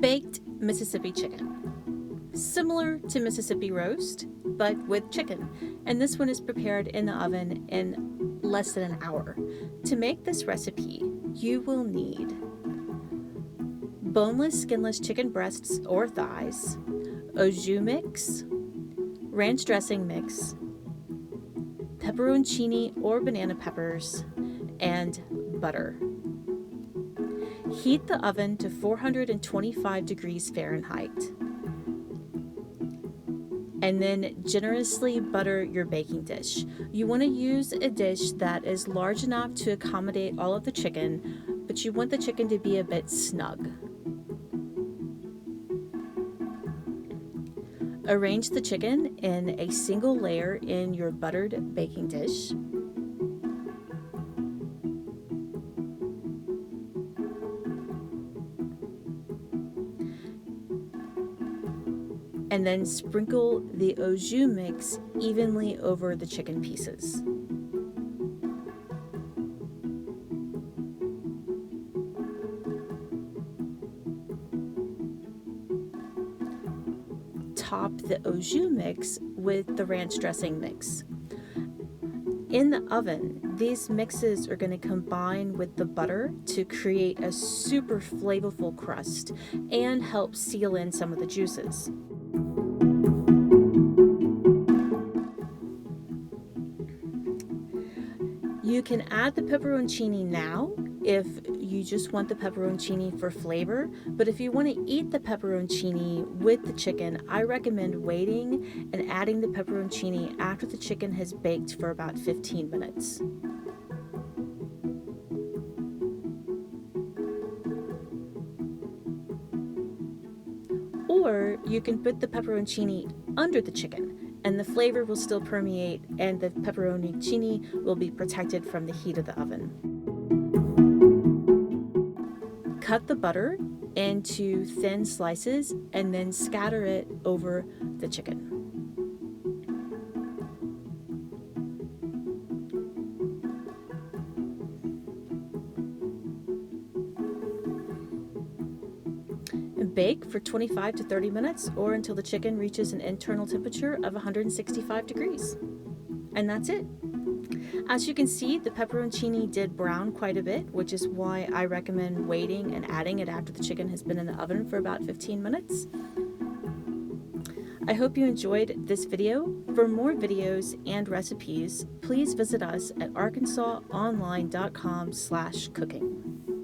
Baked Mississippi chicken. Similar to Mississippi roast, but with chicken. And this one is prepared in the oven in less than an hour. To make this recipe, you will need boneless, skinless chicken breasts or thighs, ojou mix, ranch dressing mix, pepperoncini or banana peppers, and butter. Heat the oven to 425 degrees Fahrenheit. And then generously butter your baking dish. You want to use a dish that is large enough to accommodate all of the chicken, but you want the chicken to be a bit snug. Arrange the chicken in a single layer in your buttered baking dish. And then sprinkle the ojou mix evenly over the chicken pieces. Top the ojou mix with the ranch dressing mix. In the oven, these mixes are going to combine with the butter to create a super flavorful crust and help seal in some of the juices. You can add the pepperoncini now if you just want the pepperoncini for flavor, but if you want to eat the pepperoncini with the chicken, I recommend waiting and adding the pepperoncini after the chicken has baked for about 15 minutes. Or you can put the pepperoncini under the chicken, and the flavor will still permeate and the pepperoncini will be protected from the heat of the oven. Cut the butter into thin slices and then scatter it over the chicken. Bake for 25 to 30 minutes or until the chicken reaches an internal temperature of 165 degrees. And that's it. As you can see, the pepperoncini did brown quite a bit, which is why I recommend waiting and adding it after the chicken has been in the oven for about 15 minutes. I hope you enjoyed this video. For more videos and recipes, please visit us at arkansasonline.com/cooking.